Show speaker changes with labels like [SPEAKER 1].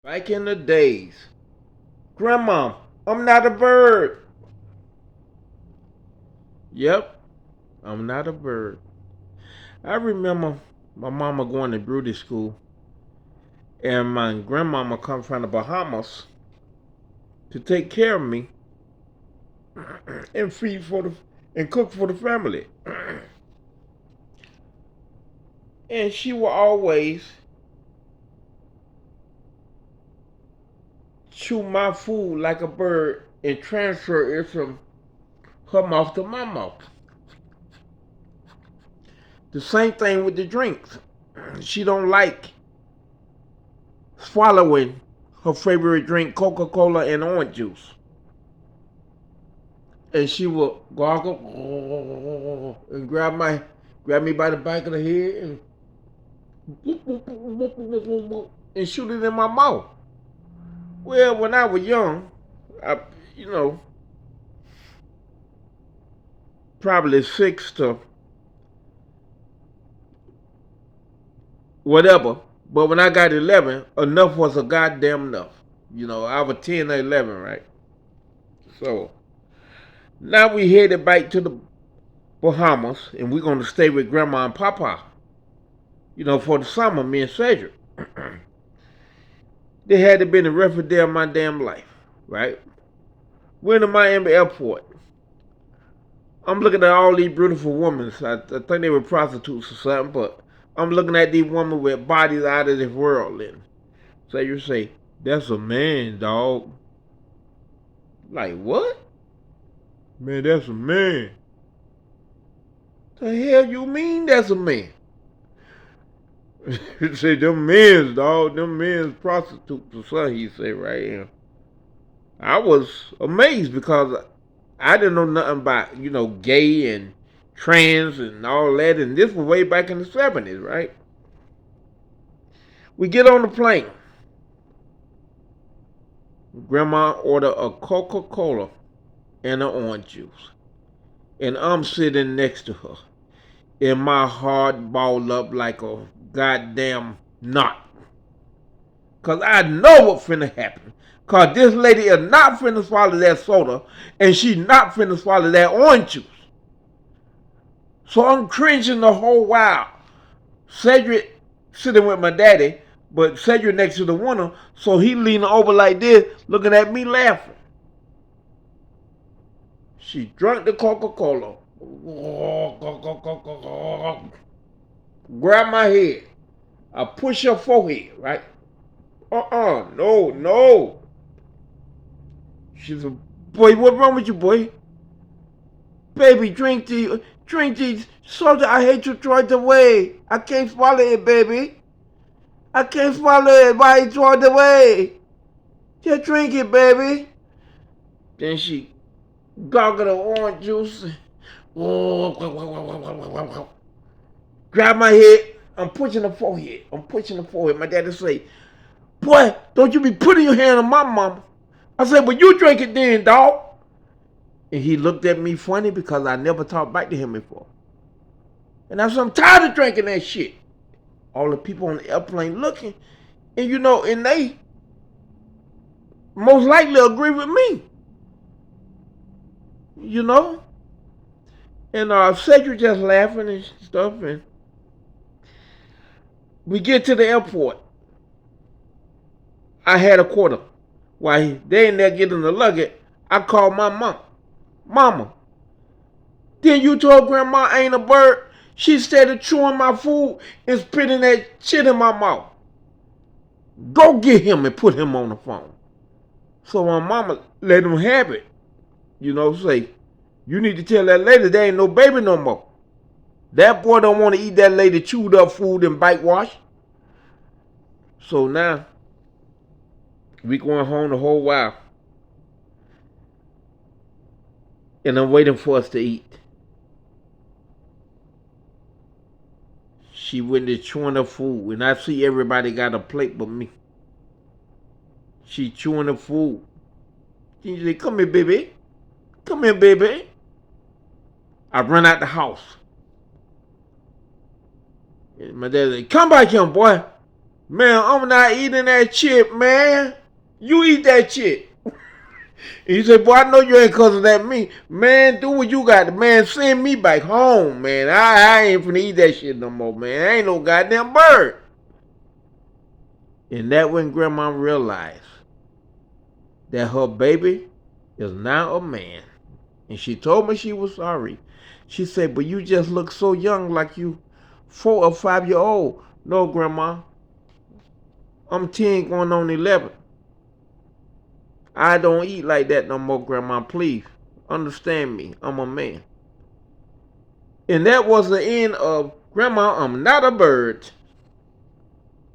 [SPEAKER 1] Back in the days. Grandma, I'm not a bird. Yep, I'm not a bird. I remember my mama going to beauty school and my grandmama come from the Bahamas to take care of me and feed for the and cook for the family. And she will always chew my food like a bird and transfer it from her mouth to my mouth. The same thing with the drinks. She don't like swallowing her favorite drink, Coca-Cola and orange juice. And she will gargle and grab me by the back of the head and shoot it in my mouth. Well, when I was young, I, you know, probably 6 to whatever. But when I got 11, enough was a goddamn enough. I was 10 or 11, right? So now we headed back to the Bahamas, and we're going to stay with Grandma and Papa, for the summer, me and Cedric. They had to be in the referee day of my damn life, right? We're in the Miami airport. I'm looking at all these beautiful women. I think they were prostitutes or something, but I'm looking at these women with bodies out of this world. And so you say, that's a man, dog. Like, what? Man, that's a man. The hell you mean that's a man? He say, them men's, dog. Them men's prostitutes or something, he said right here. I was amazed because I didn't know nothing about, gay and trans and all that. And this was way back in the 70s, right? We get on the plane. Grandma ordered a Coca-Cola and an orange juice. And I'm sitting next to her. And my heart balled up like a goddamn knot. Because I know what's finna happen. Because this lady is not finna swallow that soda. And she not finna swallow that orange juice. So I'm cringing the whole while. Cedric sitting with my daddy, but Cedric next to the window, so he leaning over like this, looking at me laughing. She drank the Coca-Cola. Grab my head. I push her forehead, right? No, no. She's a boy. What wrong with you, boy? Baby, drink these soda. I hate to throw it away. I can't swallow it, baby. I can't swallow it. Why you throw it away? Just drink it, baby. Then she goggled the orange juice. Grab my head. I'm pushing the forehead. My daddy say, boy, don't you be putting your hand on my mama. I said, well, you drink it then, dog. And he looked at me funny because I never talked back to him before. And I said, I'm tired of drinking that shit. All the people on the airplane looking. And they most likely agree with me. And Cedric just laughing and stuff. And we get to the airport. I had a quarter. While they in there getting the luggage, I called my mom. Mama, then you told Grandma I ain't a bird? She started chewing my food and spitting that shit in my mouth. Go get him and put him on the phone. So my mama let him have it. Say, you need to tell that lady there ain't no baby no more. That boy don't want to eat that lady chewed up food and bite wash. So now, we going home the whole while. And I'm waiting for us to eat. She went to chewing her food, and I see everybody got a plate but me. She chewing her food. She said, come here, baby. Come here, baby. I run out the house. And my dad said, come back here, boy. Man, I'm not eating that chip, man. You eat that chip. And you say, boy, I know you ain't cussing at me. Man, do what you got to. Man, send me back home, man. I ain't finna eat that shit no more, man. I ain't no goddamn bird. And that when Grandma realized that her baby is now a man. And she told me she was sorry. She said, but you just look so young, like you 4 or 5 year old. No, Grandma. I'm 10 going on 11. I don't eat like that no more, Grandma. Please understand me. I'm a man. And that was the end of Grandma, I'm Not a Bird.